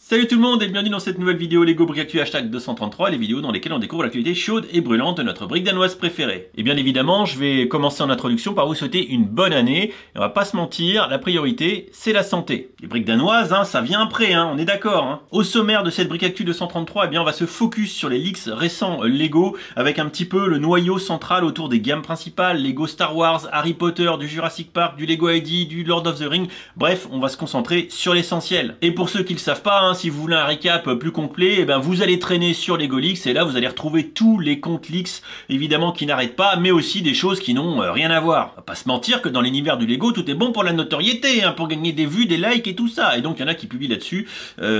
Salut tout le monde et bienvenue dans cette nouvelle vidéo Lego Brick Actu hashtag 233, les vidéos dans lesquelles on découvre l'actualité chaude et brûlante de notre brique danoise préférée. Et bien évidemment, je vais commencer en introduction par vous souhaiter une bonne année. Et on va pas se mentir, la priorité, c'est la santé. Les briques danoises, ça vient après, on est d'accord. Au sommaire de cette Brick Actu 233, eh bien on va se focus sur les leaks récents Lego, avec un petit peu le noyau central autour des gammes principales, Lego Star Wars, Harry Potter, du Jurassic Park, du Lego ID, du Lord of the Rings. Bref, on va se concentrer sur l'essentiel. Et pour ceux qui le savent pas, si vous voulez un récap plus complet, vous allez traîner sur Lego Leaks et là vous allez retrouver tous les comptes leaks, évidemment qui n'arrêtent pas, mais aussi des choses qui n'ont rien à voir. On va pas se mentir que dans l'univers du Lego, tout est bon pour la notoriété, pour gagner des vues, des likes et tout ça. Et donc il y en a qui publient là-dessus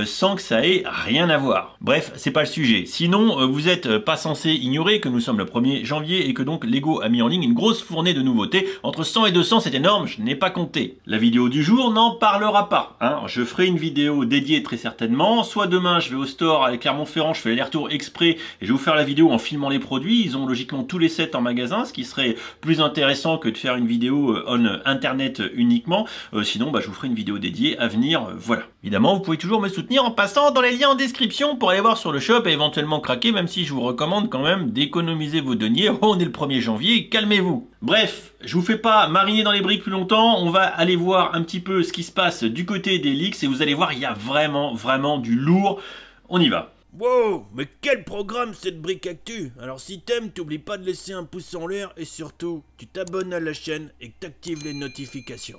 sans que ça ait rien à voir. Bref, c'est pas le sujet. Sinon, vous êtes pas censé ignorer que nous sommes le 1er janvier et que donc Lego a mis en ligne une grosse fournée de nouveautés. Entre 100 et 200, c'est énorme, je n'ai pas compté. La vidéo du jour n'en parlera pas. Je ferai une vidéo dédiée très certainement. Soit demain, je vais au store à Clermont-Ferrand, je fais l'aller-retour exprès et je vais vous faire la vidéo en filmant les produits. Ils ont logiquement tous les sets en magasin, ce qui serait plus intéressant que de faire une vidéo on internet uniquement. Sinon, je vous ferai une vidéo dédiée à venir. Voilà. Évidemment, vous pouvez toujours me soutenir en passant dans les liens en description pour aller voir sur le shop et éventuellement craquer, même si je vous recommande quand même d'économiser vos deniers. On est le 1er janvier, calmez-vous. Bref, je vous fais pas mariner dans les briques plus longtemps. On va aller voir un petit peu ce qui se passe du côté des leaks et vous allez voir, il y a vraiment du lourd. On y va. Wow, mais quel programme cette Brick Actu! Alors si t'aimes, t'oublies pas de laisser un pouce en l'air et surtout, tu t'abonnes à la chaîne et que t'actives les notifications.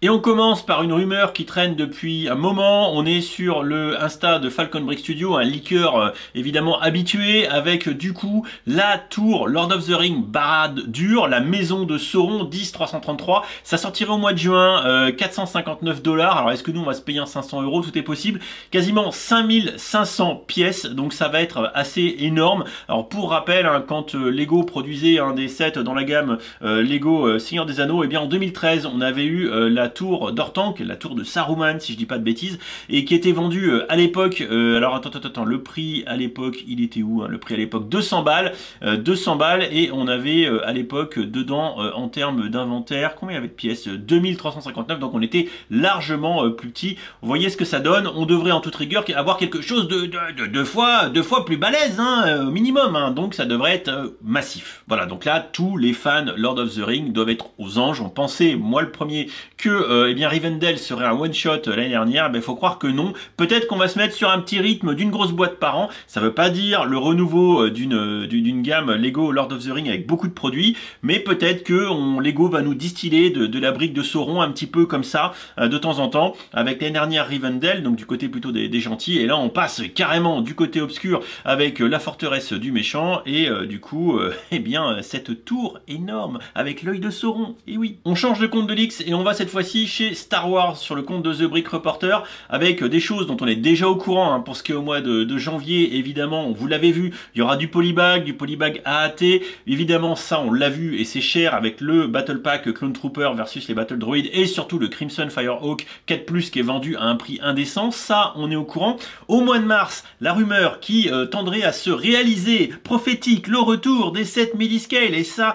Et on commence par une rumeur qui traîne depuis un moment. On est sur le Insta de Falcon Brick Studio, un leaker évidemment habitué, avec du coup la tour Lord of the Rings Barad-dûr, la maison de Sauron 10-333. Ça sortirait au mois de juin, 459 $. Alors est-ce que nous on va se payer un 500 €? Tout est possible. Quasiment 5500 pièces, donc ça va être assez énorme. Alors pour rappel, quand Lego produisait un des sets dans la gamme Lego Seigneur des Anneaux, et bien en 2013 on avait eu la tour d'Orthanc, la tour de Saruman si je dis pas de bêtises, et qui était vendue à l'époque, alors attends, le prix à l'époque il était où le prix à l'époque 200 balles, 200 balles, et on avait à l'époque dedans en termes d'inventaire, combien il y avait de pièces? 2359, donc on était largement plus petit. Vous voyez ce que ça donne. On devrait en toute rigueur avoir quelque chose de deux fois plus balèze au minimum, donc ça devrait être massif. Voilà, donc là tous les fans Lord of the Rings doivent être aux anges. On pensait, moi le premier, que Rivendell serait un one-shot l'année dernière. Il faut croire que non. Peut-être qu'on va se mettre sur un petit rythme d'une grosse boîte par an. Ça veut pas dire le renouveau d'une gamme Lego Lord of the Rings avec beaucoup de produits, mais peut-être que Lego va nous distiller de la brique de Sauron un petit peu comme ça, de temps en temps, avec l'année dernière Rivendell, donc du côté plutôt des gentils, et là on passe carrément du côté obscur avec la forteresse du méchant, et du coup, cette tour énorme avec l'œil de Sauron. Et oui, on change de compte de leaks et on va cette fois-ci chez Star Wars sur le compte de The Brick Reporter, avec des choses dont on est déjà au courant, pour ce qui est au mois de janvier. Évidemment, vous l'avez vu, il y aura du polybag AAT, évidemment ça on l'a vu et c'est cher, avec le Battle Pack Clone Trooper versus les Battle Droids, et surtout le Crimson Firehawk 4+, qui est vendu à un prix indécent. Ça on est au courant. Au mois de mars, la rumeur qui tendrait à se réaliser, prophétique, le retour des 7 midi-scale, et ça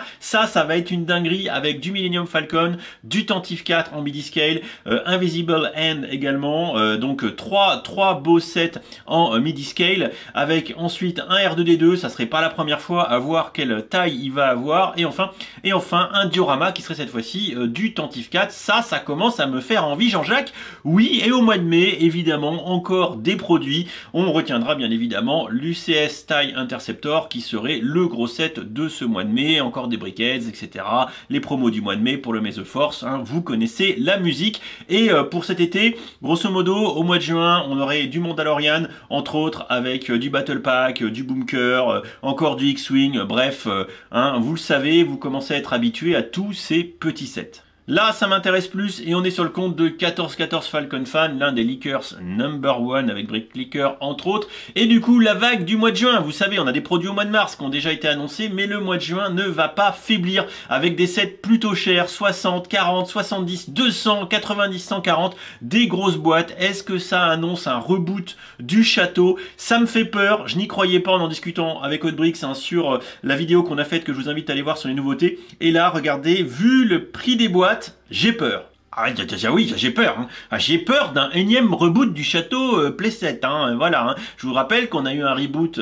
va être une dinguerie, avec du Millennium Falcon, du Tantive 4 en midi-scale, Invisible Hand également, donc trois beaux sets en midi-scale, avec ensuite un R2D2, ça serait pas la première fois, à voir quelle taille il va avoir, et enfin un diorama qui serait cette fois-ci du Tantive 4. Ça commence à me faire envie, Jean-Jacques. Oui, et au mois de mai, évidemment, encore des produits. On retiendra bien évidemment l'UCS TIE Interceptor, qui serait le gros set de ce mois de mai, encore des briquettes, etc. Les promos du mois de mai pour le May the Force, vous connaissez la musique. Et pour cet été, grosso modo, au mois de juin, on aurait du Mandalorian, entre autres, avec du Battle Pack, du Bunker, encore du X-Wing, bref, vous le savez, vous commencez à être habitué à tous ces petits sets. Là, ça m'intéresse plus et on est sur le compte de 1414 Falcon Fan, l'un des leakers #1 avec Brick Leaker entre autres. Et du coup, la vague du mois de juin, vous savez, on a des produits au mois de mars qui ont déjà été annoncés, mais le mois de juin ne va pas faiblir avec des sets plutôt chers, 60, 40, 70, 200, 90, 140, des grosses boîtes. Est-ce que ça annonce un reboot du château? Ça me fait peur, je n'y croyais pas en discutant avec Hotbricks sur la vidéo qu'on a faite, que je vous invite à aller voir sur les nouveautés. Et là, regardez, vu le prix des boîtes, j'ai peur. Ah, oui, j'ai peur. Hein. Ah, j'ai peur d'un énième reboot du château Playset. Hein. Voilà. Hein. Je vous rappelle qu'on a eu un reboot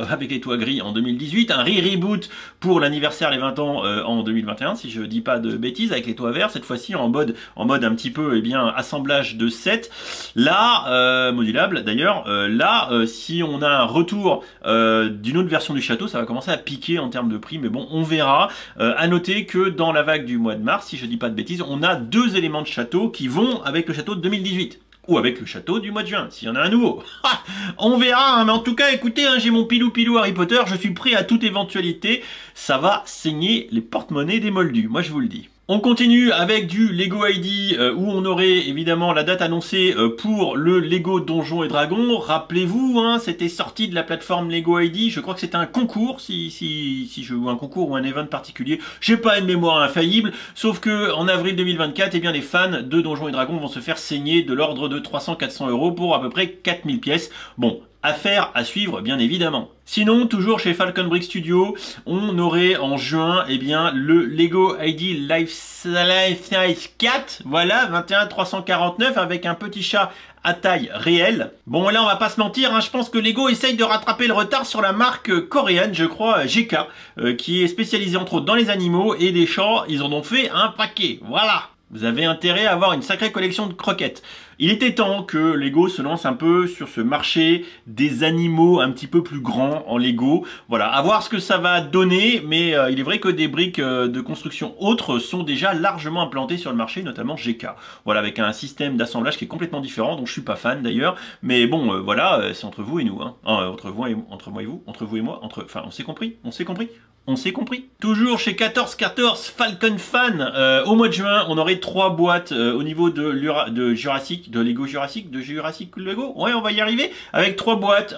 avec les toits gris en 2018, un reboot pour l'anniversaire les 20 ans en 2021, si je dis pas de bêtises, avec les toits verts, cette fois-ci en mode un petit peu assemblage de sets. Là, modulable d'ailleurs, si on a un retour d'une autre version du château, ça va commencer à piquer en termes de prix, mais bon, on verra. À noter que dans la vague du mois de mars, si je dis pas de bêtises, on a 2 éléments de château qui vont avec le château de 2018. Ou avec le château du mois de juin, s'il y en a un nouveau. On verra, hein, mais en tout cas, écoutez, hein, j'ai mon pilou Harry Potter, je suis prêt à toute éventualité. Ça va saigner les porte-monnaies des moldus, moi je vous le dis. On continue avec du Lego ID où on aurait évidemment la date annoncée pour le Lego Donjons et Dragons. Rappelez-vous, hein, c'était sorti de la plateforme Lego ID. Je crois que c'était un concours, si je vois un concours ou un event particulier. J'ai pas une mémoire infaillible, sauf que en avril 2024, eh bien les fans de Donjons et Dragons vont se faire saigner de l'ordre de 300-400 € pour à peu près 4000 pièces. Bon. Affaire à suivre, bien évidemment. Sinon, toujours chez Falcon Brick Studio, on aurait en juin, eh bien, le Lego ID Life Size 4, voilà, 21349 avec un petit chat à taille réelle. Bon, là, on va pas se mentir, hein, je pense que Lego essaye de rattraper le retard sur la marque coréenne, je crois, GK, qui est spécialisée entre autres dans les animaux et des chats. Ils en ont fait un paquet, voilà. Vous avez intérêt à avoir une sacrée collection de croquettes. Il était temps que Lego se lance un peu sur ce marché des animaux un petit peu plus grands en Lego. Voilà, à voir ce que ça va donner, mais il est vrai que des briques de construction autres sont déjà largement implantées sur le marché, notamment GK. Voilà, avec un système d'assemblage qui est complètement différent, dont je suis pas fan d'ailleurs. Mais bon, voilà, c'est entre vous et nous. Hein. Entre moi et vous, entre vous et moi, enfin, on s'est compris. On s'est compris. Toujours chez 1414 Falcon Fan, au mois de juin, on aurait 3 boîtes au niveau de Jurassic, de Lego Jurassic, de Jurassic Lego. Ouais, on va y arriver. Avec 3 boîtes,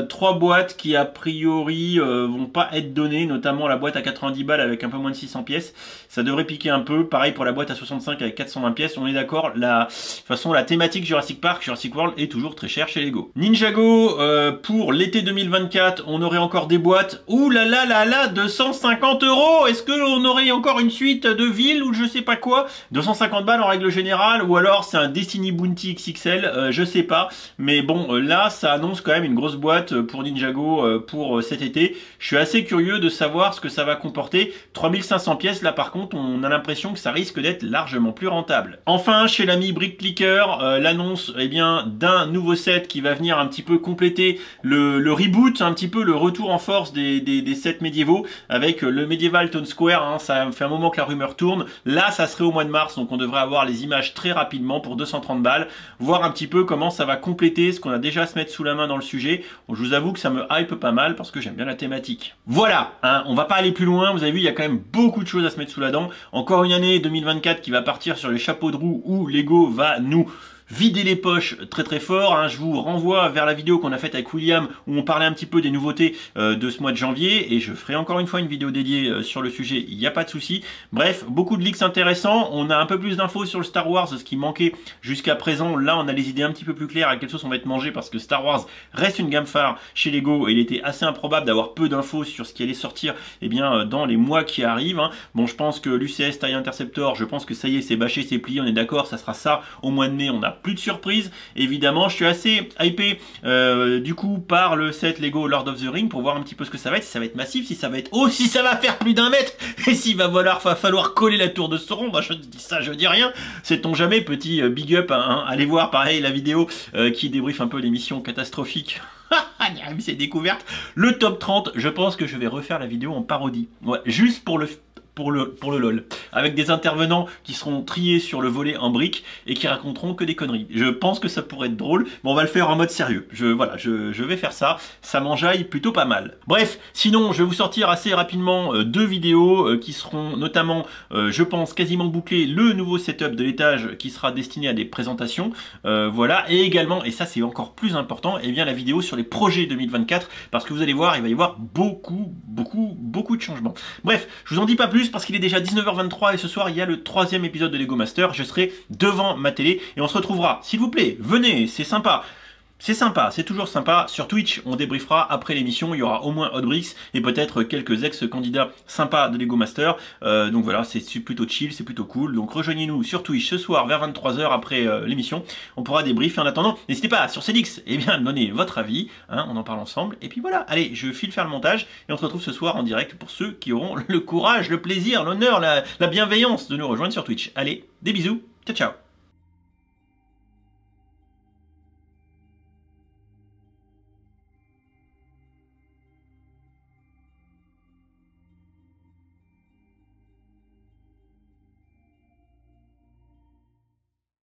3 boîtes qui a priori vont pas être données, notamment la boîte à 90 balles avec un peu moins de 600 pièces. Ça devrait piquer un peu. Pareil pour la boîte à 65 avec 420 pièces. On est d'accord. De toute façon, la thématique Jurassic Park, Jurassic World est toujours très chère chez Lego. Ninjago, pour l'été 2024, on aurait encore des boîtes. Ouh là là là là, 250 €. Est-ce qu'on aurait encore une suite de villes ou je sais pas quoi? 250 balles en règle générale, ou alors c'est un Destiny Bounty XXL, je sais pas. Mais bon, là, ça annonce quand même une grosse boîte pour Ninjago pour cet été. Je suis assez curieux de savoir ce que ça va comporter. 3500 pièces, là par contre, on a l'impression que ça risque d'être largement plus rentable. Enfin, chez l'ami Brick Clicker, l'annonce eh bien d'un nouveau set qui va venir un petit peu compléter le reboot, un petit peu le retour en force des sets médiévaux, avec le Medieval Town Square, hein, ça fait un moment que la rumeur tourne. Là, ça serait au mois de mars, donc on devrait avoir les images très rapidement pour 230 balles, voir un petit peu comment ça va compléter ce qu'on a déjà à se mettre sous la main dans le sujet. Bon, je vous avoue que ça me hype pas mal parce que j'aime bien la thématique. Voilà, hein, on va pas aller plus loin, vous avez vu, il y a quand même beaucoup de choses à se mettre sous la dent. Encore une année 2024 qui va partir sur les chapeaux de roue où Lego va nous vider les poches très très fort, hein. Je vous renvoie vers la vidéo qu'on a faite avec William où on parlait un petit peu des nouveautés de ce mois de janvier, et je ferai encore une fois une vidéo dédiée sur le sujet, il n'y a pas de souci. Bref, beaucoup de leaks intéressants, on a un peu plus d'infos sur le Star Wars, ce qui manquait jusqu'à présent. Là on a les idées un petit peu plus claires à quelle sauce on va être mangé, parce que Star Wars reste une gamme phare chez Lego et il était assez improbable d'avoir peu d'infos sur ce qui allait sortir eh bien, dans les mois qui arrivent, hein. Bon, je pense que l'UCS TIE Interceptor, je pense que ça y est, c'est bâché, c'est plié, on est d'accord, ça sera ça au mois de mai, on a plus de surprise. Évidemment, je suis assez hypé du coup par le set Lego Lord of the Ring pour voir un petit peu ce que ça va être, si ça va être massif, si ça va être si ça va faire plus d'1 mètre, et s'il va falloir coller la tour de Sauron. Bah, je dis ça, je dis rien, sait-on jamais. Petit big up, hein. Allez voir pareil la vidéo qui débriefe un peu l'émission catastrophique. C'est découverte. Le top 30, je pense que je vais refaire la vidéo en parodie. Ouais, juste pour le LOL, avec des intervenants qui seront triés sur le volet en briques et qui raconteront que des conneries. Je pense que ça pourrait être drôle, mais on va le faire en mode sérieux. Je vais faire ça, ça m'enjaille plutôt pas mal. Bref, sinon je vais vous sortir assez rapidement 2 vidéos qui seront notamment, je pense, quasiment bouclées, le nouveau setup de l'étage qui sera destiné à des présentations, voilà, et également, et ça c'est encore plus important, et bien la vidéo sur les projets 2024, parce que vous allez voir, il va y avoir beaucoup de changements. Bref, je vous en dis pas plus parce qu'il est déjà 19h23 et ce soir il y a le 3e épisode de Lego Master. Je serai devant ma télé et on se retrouvera, s'il vous plaît, venez, c'est sympa. C'est sympa, c'est toujours sympa. Sur Twitch, on débriefera après l'émission. Il y aura au moins Hotbrix et peut-être quelques ex-candidats sympas de Lego Master. Donc voilà, c'est plutôt chill, c'est plutôt cool. Donc rejoignez-nous sur Twitch ce soir vers 23 h après l'émission. On pourra débriefer. En attendant, n'hésitez pas sur Cedix, eh bien, donner votre avis. Hein, on en parle ensemble. Et puis voilà, allez, je file faire le montage et on se retrouve ce soir en direct pour ceux qui auront le courage, le plaisir, l'honneur, la bienveillance de nous rejoindre sur Twitch. Allez, des bisous, ciao ciao.